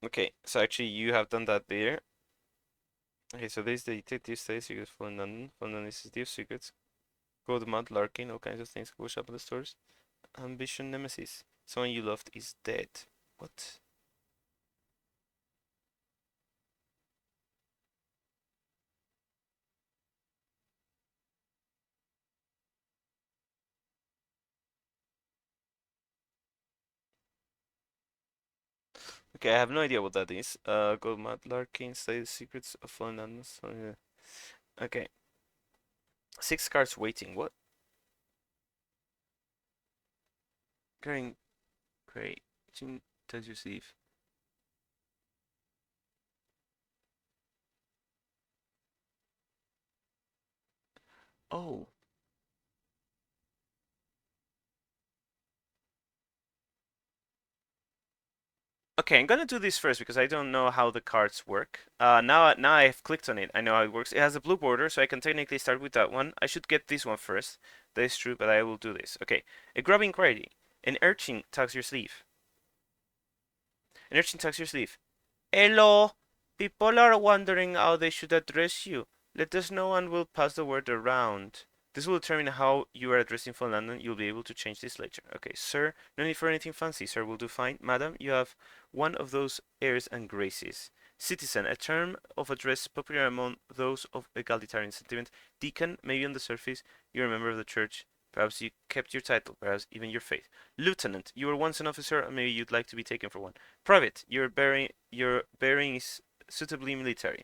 Okay, so actually you have done that there. Okay, so there's the detective stays secrets for London. For London is City of Secrets. Gold Mud, Larkin, all kinds of things go shop in the stores. Ambition Nemesis. Someone you loved is dead. What? Okay, I have no idea what that is. Gold Mud, Larkin, Stay the Secrets of Fallen London. So, yeah. Okay. 6 cards waiting. What? Green, great. Tells your sleeve. Oh. Okay, I'm gonna do this first because I don't know how the cards work. Now I've clicked on it. I know how it works. It has a blue border, so I can technically start with that one. I should get this one first. That is true, but I will do this. Okay, a grubbing query. An urchin tugs your sleeve. An urchin tugs your sleeve. Hello! People are wondering how they should address you. Let us know and we'll pass the word around. This will determine how you are addressing from London. You'll be able to change this later. Okay, sir, no need for anything fancy. Sir will do fine. Madam, you have one of those airs and graces. Citizen, a term of address popular among those of egalitarian sentiment. Deacon, maybe on the surface, you're a member of the church. Perhaps you kept your title, perhaps even your faith. Lieutenant, you were once an officer, and maybe you'd like to be taken for one. Private, your bearing is suitably military.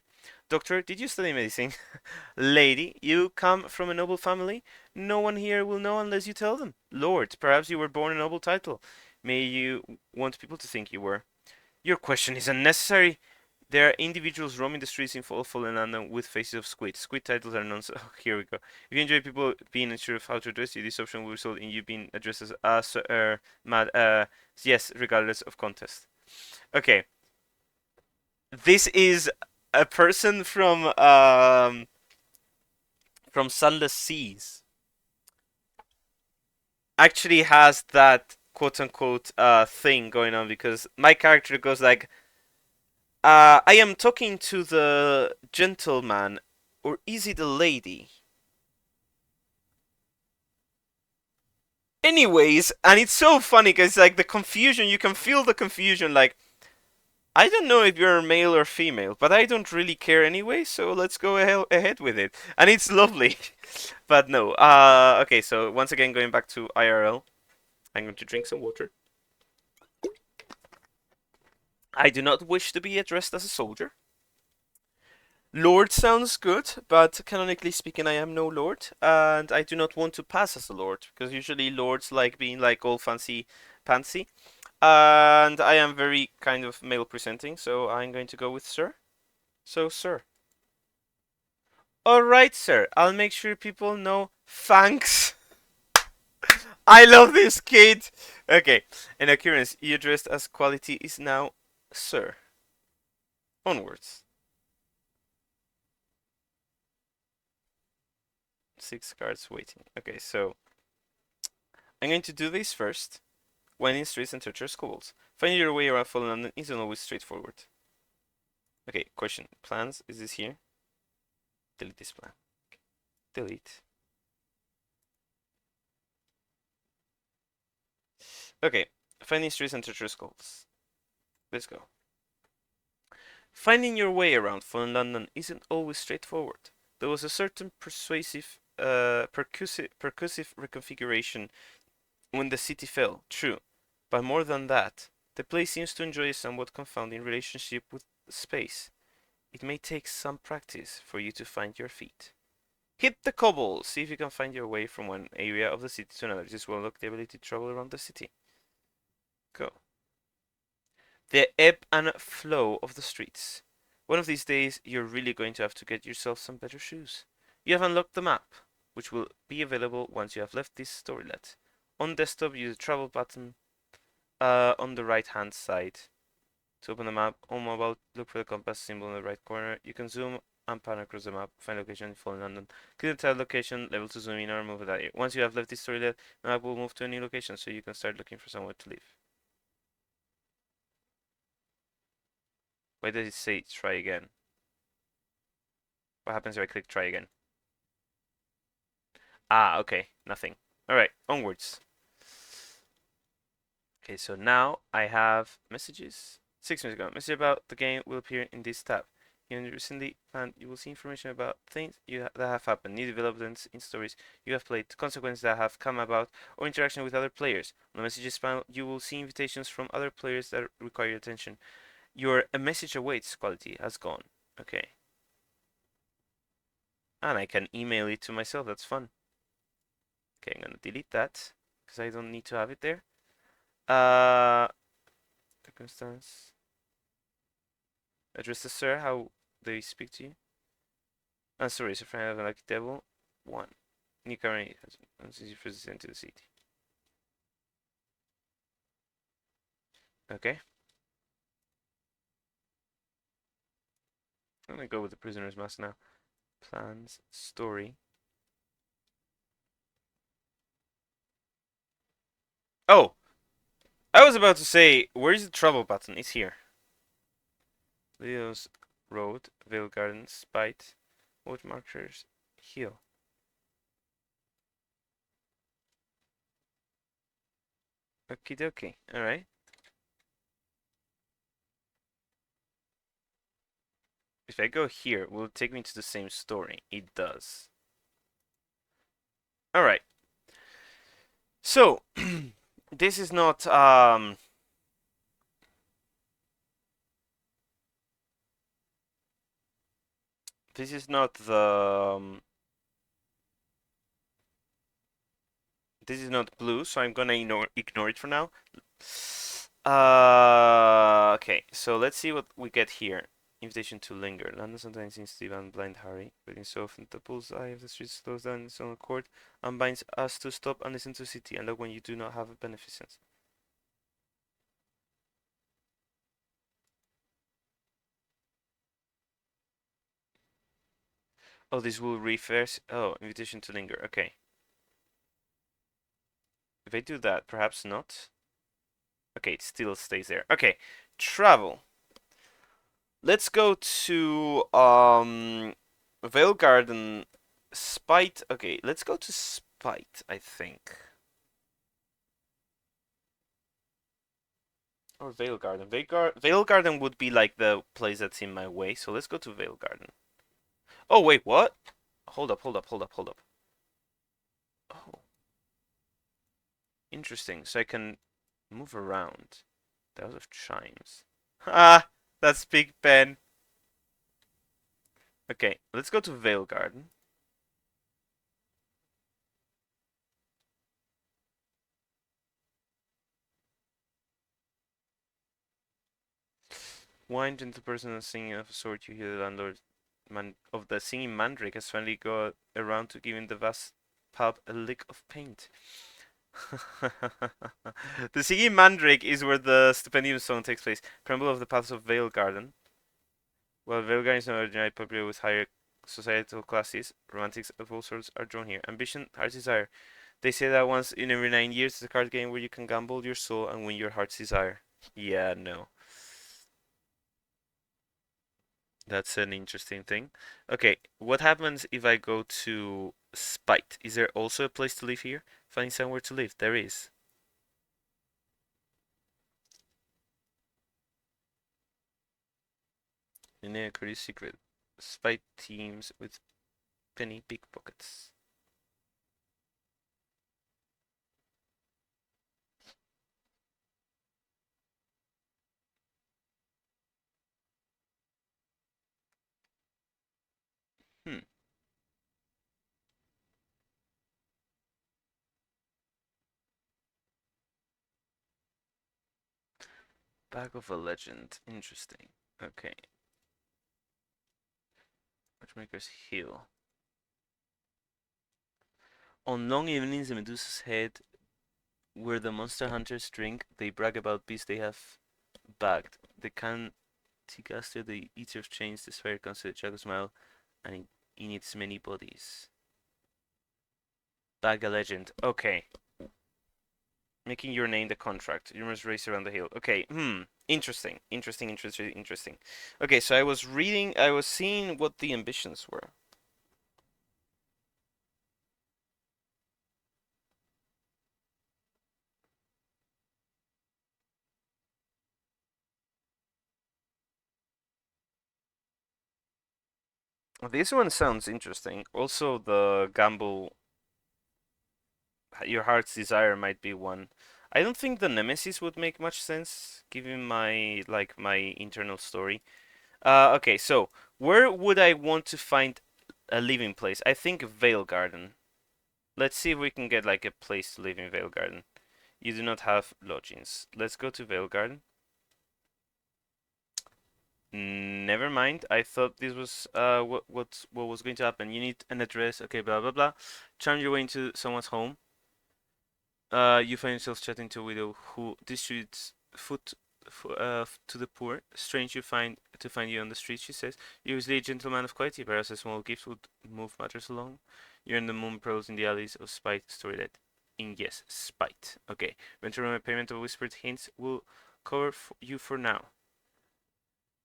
Doctor, did you study medicine? Lady, you come from a noble family. No one here will know unless you tell them. Lord, perhaps you were born a noble title. May you want people to think you were. Your question is unnecessary. There are individuals roaming the streets in Fallen London with faces of squid. Squid titles are nonsense. Oh, here we go. If you enjoy people being unsure of how to address you, this option will result in you being addressed as mad, yes, regardless of contest. Okay, this is a person from Sunless Seas. Actually has that quote unquote thing going on because my character goes like, I am talking to the gentleman, or is it a lady? Anyways, and it's so funny because like the confusion, you can feel the confusion. Like, I don't know if you're male or female, but I don't really care anyway. So let's go ahead with it, and it's lovely. But no, okay. So once again, going back to IRL, I'm going to drink some water. I do not wish to be addressed as a soldier. Lord sounds good, but canonically speaking, I am no lord, and I do not want to pass as a lord because usually lords like being like all fancy pantsy, and I am very kind of male presenting, so I'm going to go with sir. So, sir. All right, sir. I'll make sure people know. Thanks. I love this kid. Okay, an occurrence you addressed as quality is now sir. Onwards. 6 cards waiting. Okay, so I'm going to do this first. Winding streets and treacherous schools. Finding your way around Fallen London isn't always straightforward. Okay, question. Plans? Is this here? Delete this plan. Delete. Okay, finding streets and treacherous schools. Let's go. Finding your way around Fallen London isn't always straightforward. There was a certain percussive reconfiguration when the city fell, true. But more than that, the place seems to enjoy a somewhat confounding relationship with space. It may take some practice for you to find your feet. Hit the cobbles. See if you can find your way from one area of the city to another. This will unlock the ability to travel around the city. Go. The ebb and flow of the streets. One of these days, you're really going to have to get yourself some better shoes. You have unlocked the map, which will be available once you have left this storylet. On desktop, use the travel button on the right hand side. To open the map, on mobile, look for the compass symbol in the right corner. You can zoom and pan across the map, find location, fall in London. Click the tile location level to zoom in or move that area. Once you have left this storylet, the map will move to a new location, so you can start looking for somewhere to live. Why does it say try again? What happens if I click try again? Ah, okay, nothing. Alright, onwards. Okay, so now I have messages. 6 minutes ago, message about the game will appear in this tab. You recently found you will see information about things that have happened, new developments in stories you have played, consequences that have come about, or interaction with other players. On the messages panel, you will see invitations from other players that require your attention. Your a message awaits quality has gone. Okay. And I can email it to myself. That's fun. Okay, I'm gonna delete that because I don't need to have it there. Circumstance. Address the sir. How they speak to you? Sorry, is a friend of a lucky devil. 1. New current as you present to the city. Okay. I'm gonna go with the prisoner's mask now. Plans, story. Oh! I was about to say, where's the trouble button? It's here. Ladybones Road, Vale Garden, Spite, Wood Markers, Heal. Okie dokie. Alright. If I go here, will it take me to the same story? It does. Alright. So, this is not, this is not the, this is not blue, so I'm gonna ignore it for now. Okay, so let's see what we get here. Invitation to linger. London sometimes seems to be blind Harry, but in so often the bullseye of the street slows down in its own accord and binds us to stop and listen to the city, and look when you do not have a beneficence. Oh, this will reverse. Oh, invitation to linger. Okay. If I do that, perhaps not. Okay, it still stays there. Okay, travel. Let's go to Vale Garden, Spite. Okay, let's go to Spite, I think. Or Vale Garden. Vale Garden would be like the place that's in my way, so let's go to Vale Garden. Oh, wait, what? Hold up, hold up, hold up, hold up. Oh, interesting. So I can move around. The House of Chimes. Ah, that's Big Ben. Okay, let's go to Vale Garden. One gentle person and singing of a sort, you hear the landlord of the singing mandrake has finally got around to giving the vast pub a lick of paint. The singing mandrake is where the Stipendium song takes place. Preamble of the paths of Vale Garden. While Vale Garden is not ordinarily popular with higher societal classes, romantics of all sorts are drawn here. Ambition, heart's desire. They say that once in every 9 years it's a card game where you can gamble your soul and win your heart's desire. Yeah, no. That's an interesting thing. Okay, what happens if I go to Spite? Is there also a place to live here? Finding somewhere to live. There is. In a curious secret. Spite teams with penny pickpockets. Hmm. Back of a legend. Interesting. Okay. Watchmaker's Hill. On long evenings in Medusa's Head, where the monster hunters drink, they brag about beasts they have bagged. The Cantigaster, the Eater of Chains, the spire comes to the Chaco Smile, and in its many bodies. Bag a legend. Okay. Making your name the contract. You must race around the hill. Okay, interesting. Interesting. Okay, so I was seeing what the ambitions were. This one sounds interesting. Also, the gamble, your heart's desire might be one. I don't think the nemesis would make much sense, given my internal story. Okay, so where would I want to find a living place? I think Vale Garden. Let's see if we can get like a place to live in Vale Garden. You do not have lodgings. Let's go to Vale Garden. Never mind. I thought this was what was going to happen. You need an address. Okay, blah blah blah. Charm your way into someone's home. You find yourself chatting to a widow who distributes to the poor. Strange you find to find you on the street, she says. You're usually a gentleman of quality, perhaps a small gift would move matters along. You're in the moon pearls in the alleys of Spite, storylet. In yes, Spite. Okay. Venture on a payment of whispered hints will cover you for now.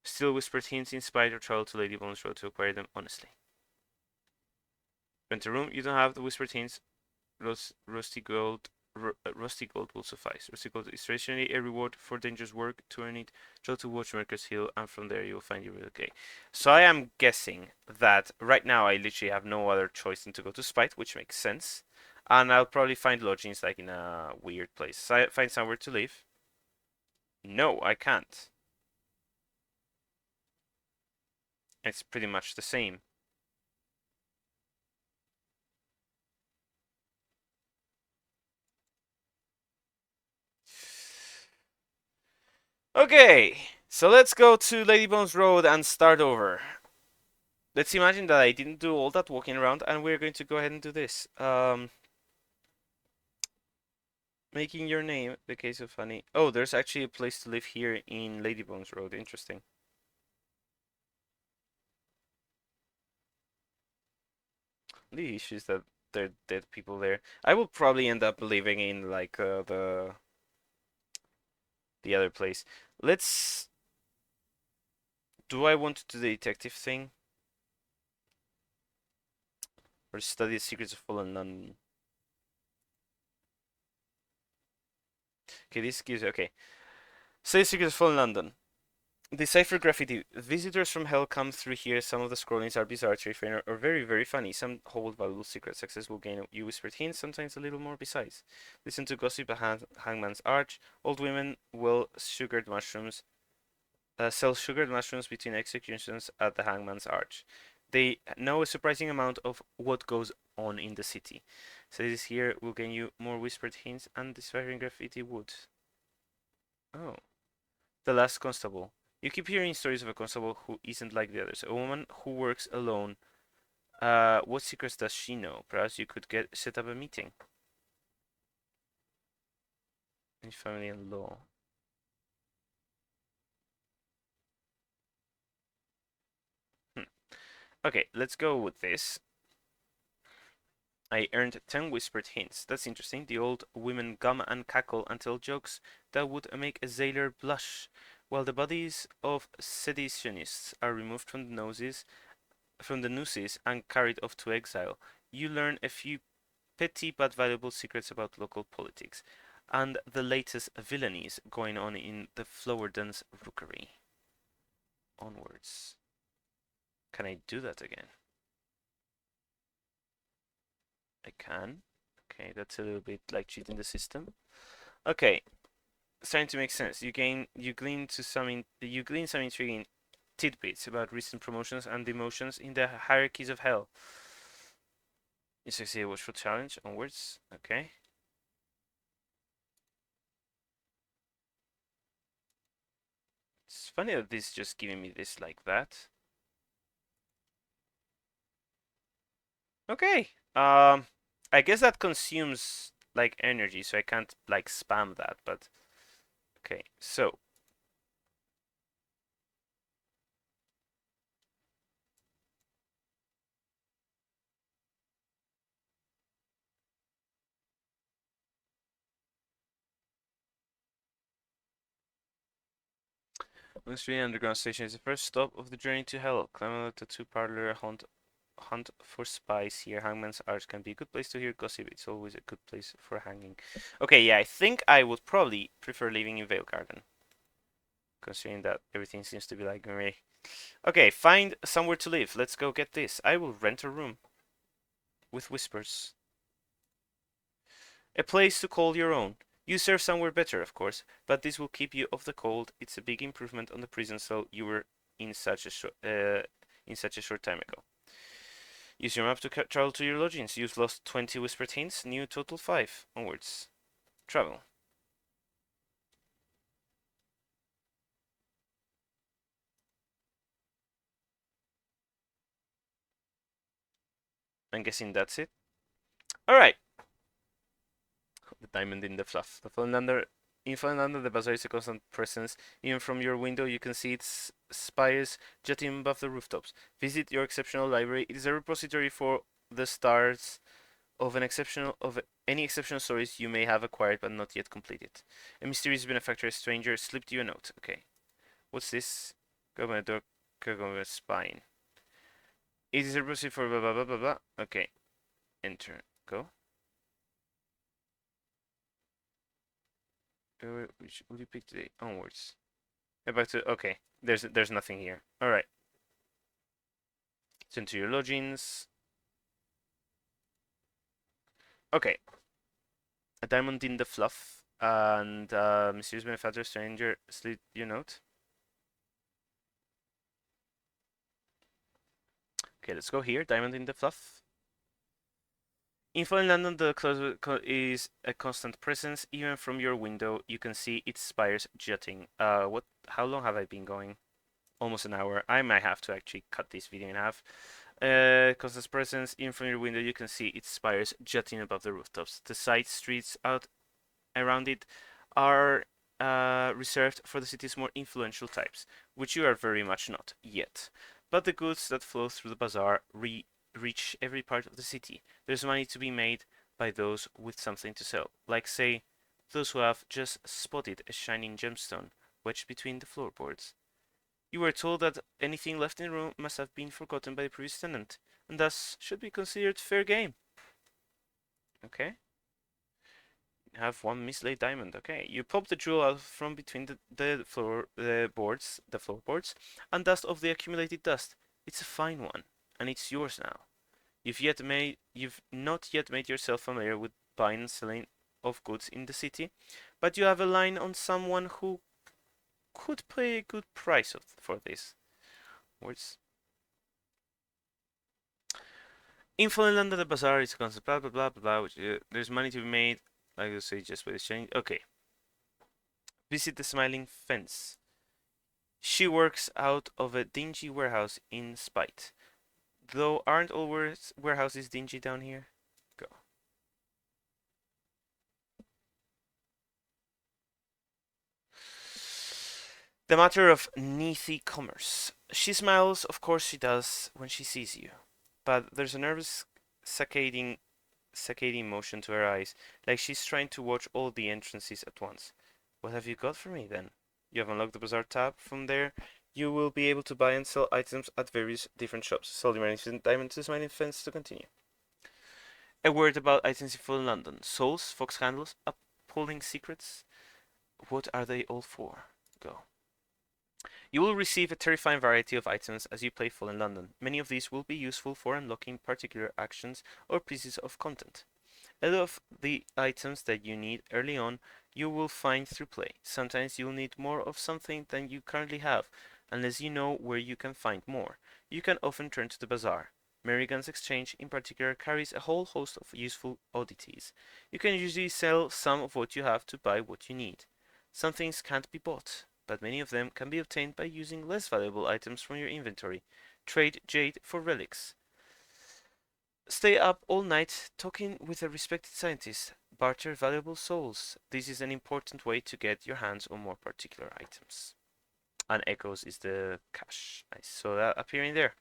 Still whispered hints inspired your travel to Ladybones Road to acquire them honestly. Rent a room, you don't have the whispered hints. Rusty gold Rusty gold will suffice. Rusty gold is traditionally a reward for dangerous work. To earn it, travel to Watchmaker's Hill, and from there you will find your real okay. So I am guessing that right now I literally have no other choice than to go to Spite, which makes sense. And I'll probably find lodgings like in a weird place. So find somewhere to live. No, I can't. It's pretty much the same. Okay, so let's go to Ladybones Road and start over. Let's imagine that I didn't do all that walking around, and we're going to go ahead and do this. Making your name, the case of honey. Oh, there's actually a place to live here in Ladybones Road. Interesting. The issue is that there are dead people there. I will probably end up living in like the other place. Let's. Do I want to do the detective thing or study the secrets of fallen London? Okay, this gives okay. Study the secrets of fallen London. Decipher graffiti. Visitors from hell come through here. Some of the scrollings are bizarre, terrifying, or very, very funny. Some hold valuable secrets. Success will gain you whispered hints, sometimes a little more besides. Listen to gossip at Hangman's Arch. Old women will sugared mushrooms. Sell sugared mushrooms between executions at the Hangman's Arch. They know a surprising amount of what goes on in the city. So this here will gain you more whispered hints and deciphering graffiti wood. Oh. The last constable. You keep hearing stories of a constable who isn't like the others. A woman who works alone. What secrets does she know? Perhaps you could set up a meeting. In family and law. Okay, let's go with this. I earned 10 whispered hints. That's interesting. The old women gum and cackle and tell jokes that would make a sailor blush, while the bodies of seditionists are removed from the nooses and carried off to exile. You learn a few petty but valuable secrets about local politics, and the latest villainies going on in the Flowerdens rookery. Onwards. Can I do that again? I can. Okay, that's a little bit like cheating the system. Okay, starting to make sense. You glean some intriguing tidbits about recent promotions and demotions in the hierarchies of hell. You succeed a watchful challenge. Onwards. Okay. It's funny that this is just giving me this like that. Okay. I guess that consumes like energy, so I can't like spam that, but okay. So, Mystery Underground Station is the first stop of the journey to hell. Climb out the two-parlor hunt for spies here. Hangman's Arch can be a good place to hear gossip. It's always a good place for hanging. Okay, yeah, I think I would probably prefer living in Vale Garden, considering that everything seems to be like me. Okay, find somewhere to live. Let's go get this. I will rent a room with whispers. A place to call your own. You serve somewhere better, of course, but this will keep you off the cold. It's a big improvement on the prison cell you were in such a short time ago. Use your map to travel to your lodgings. You've lost 20 whispered hints. New total 5. Onwards. Travel. I'm guessing that's it. Alright. The diamond in the fluff. In Finlander, the bazaar is a constant presence. Even from your window, you can see its spires jutting above the rooftops. Visit your exceptional library. It is a repository for the stars of any exceptional stories you may have acquired but not yet completed. A mysterious benefactor stranger slipped you a note. Okay. What's this? Government door, government spine. It is a repository for blah blah blah blah blah. Okay. Enter. Go. Which will you pick today? Onwards. Back to okay. There's nothing here. All right. Send to your lodgings. Okay. A diamond in the fluff and mysterious benefactor stranger slid your note. Okay, let's go here. Diamond in the fluff. Info in London, the closet is a constant presence. Even from your window, you can see its spires jutting. What? How long have I been going? Almost an hour. I might have to actually cut this video in half. Constant presence. Even from your window, you can see its spires jutting above the rooftops. The side streets out around it are reserved for the city's more influential types, which you are very much not yet. But the goods that flow through the bazaar reach every part of the city. There's money to be made by those with something to sell, like, say, those who have just spotted a shining gemstone wedged between the floorboards. You were told that anything left in the room must have been forgotten by the previous tenant, and thus should be considered fair game. Okay. Have one mislaid diamond. Okay. You pop the jewel out from between the floorboards, and dust off the accumulated dust. It's a fine one, and it's yours now. You've not yet made yourself familiar with buying and selling of goods in the city, but you have a line on someone who could pay a good price for this. Words. Info in London, the bazaar is a concept, blah blah blah blah blah. Which, there's money to be made. Like I say, just by exchange. Okay. Visit the smiling fence. She works out of a dingy warehouse in Spite. Though aren't all warehouses dingy down here? Go. The matter of LissVComms. She smiles, of course she does, when she sees you. But there's a nervous saccading motion to her eyes, like she's trying to watch all the entrances at once. What have you got for me, then? You have unlocked the bazaar tab. From there, you will be able to buy and sell items at various different shops. Sell your magnificent diamond to smiling fence to continue. A word about items in full London. Souls, fox handles, upholding secrets. What are they all for? Go. You will receive a terrifying variety of items as you play full in London. Many of these will be useful for unlocking particular actions or pieces of content. A lot of the items that you need early on you will find through play. Sometimes you'll need more of something than you currently have, unless you know where you can find more. You can often turn to the bazaar. Merrigan's Exchange in particular carries a whole host of useful oddities. You can usually sell some of what you have to buy what you need. Some things can't be bought, but many of them can be obtained by using less valuable items from your inventory. Trade jade for relics. Stay up all night talking with a respected scientist. Barter valuable souls. This is an important way to get your hands on more particular items. And echoes is the cache. I saw that appearing there.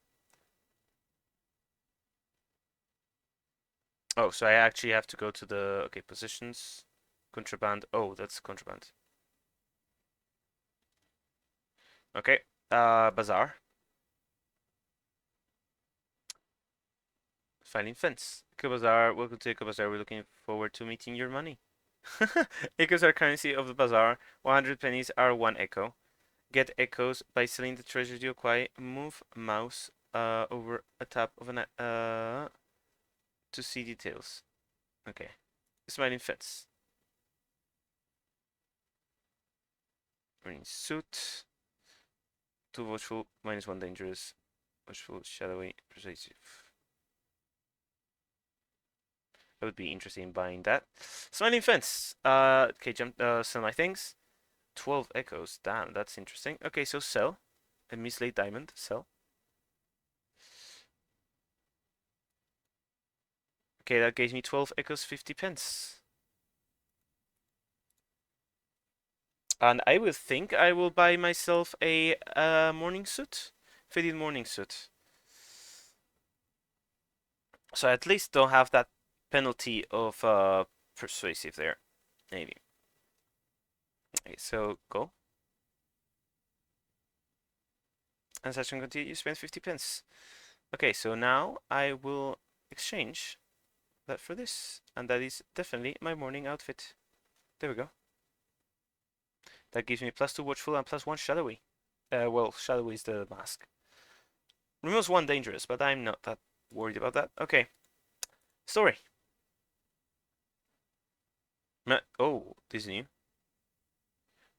Oh, so I actually have to go to the okay positions. Contraband. Oh, that's contraband. Okay. Bazaar. Finding fence. Eco Bazaar. Welcome to Eco Bazaar. We're looking forward to meeting your money. Echoes are currency of the bazaar. 100 pennies are 1 echo. Get echoes by selling the treasure you acquire. Move mouse over a tab of an to see details. Okay. Smiling fence. Green suit. 2 watchful, -1 dangerous. Watchful, shadowy, persuasive. I would be interested in buying that. Smiling fence. Okay, sell my things. 12 echoes. Damn, that's interesting. Okay, so sell. A mislaid diamond. Sell. Okay, that gave me 12 echoes, 50 pence. And I will think I will buy myself a morning suit. Faded morning suit. So I at least don't have that penalty of persuasive there. Maybe. Okay, so go. And session continue, you spend 50 pence. Okay, so now I will exchange that for this. And that is definitely my morning outfit. There we go. That gives me +2 watchful and +1 shadowy. Well, shadowy is the mask. Removes 1 dangerous, but I'm not that worried about that. Okay. Story. Oh, this is new.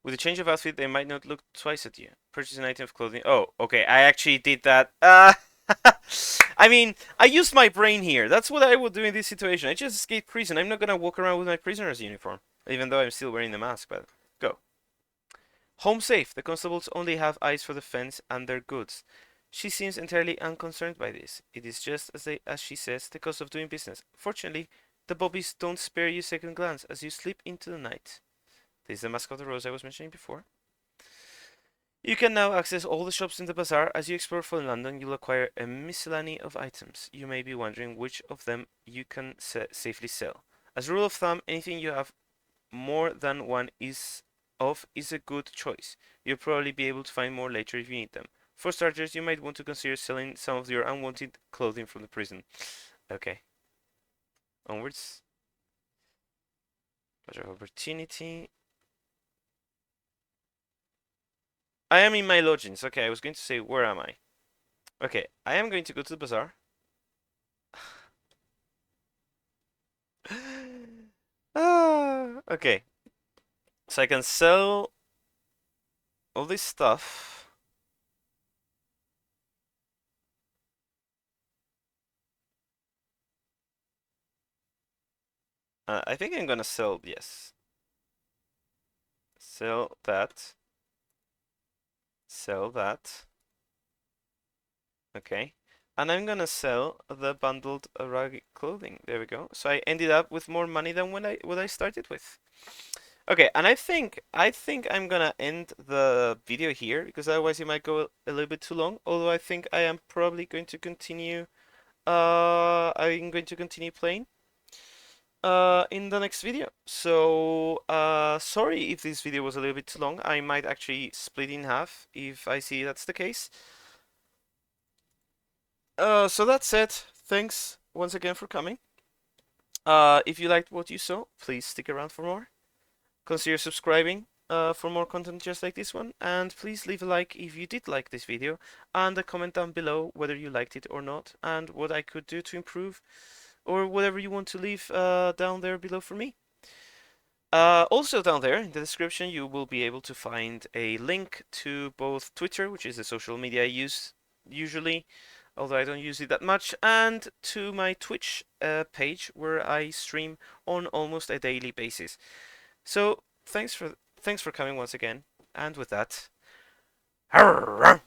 With a change of outfit, they might not look twice at you. Purchase an item of clothing. Oh, okay. I actually did that. I mean, I used my brain here. That's what I would do in this situation. I just escaped prison. I'm not gonna walk around with my prisoner's uniform, even though I'm still wearing the mask. But go. Home safe. The constables only have eyes for the fence and their goods. She seems entirely unconcerned by this. It is just as she says, the cost of doing business. Fortunately, the bobbies don't spare you a second glance as you slip into the night. This is the Mask of the Rose I was mentioning before. You can now access all the shops in the bazaar. As you explore for London, you'll acquire a miscellany of items. You may be wondering which of them you can safely sell. As a rule of thumb, anything you have more than one is a good choice. You'll probably be able to find more later if you need them. For starters, you might want to consider selling some of your unwanted clothing from the prison. Okay. Onwards. Budget of opportunity. I am in my lodgings. Okay, I was going to say, where am I? Okay, I am going to go to the bazaar. Okay. So I can sell all this stuff. I think I'm gonna sell, yes. Sell that. Sell that. Okay. And I'm gonna sell the bundled rug clothing. There we go. So I ended up with more money than what I started with. Okay, and I think I'm gonna end the video here because otherwise it might go a little bit too long. Although I think I am probably going to continue. I'm going to continue playing in the next video. So sorry if this video was a little bit too long. I might actually split in half if I see that's the case. So that said, thanks once again for coming. If you liked what you saw, please stick around for more. Consider subscribing for more content just like this one, and please leave a like if you did like this video, and a comment down below whether you liked it or not, and what I could do to improve, or whatever you want to leave down there below for me. Also down there in the description you will be able to find a link to both Twitter, which is the social media I use usually, although I don't use it that much, and to my Twitch page where I stream on almost a daily basis. So thanks for coming once again, and with that, bye.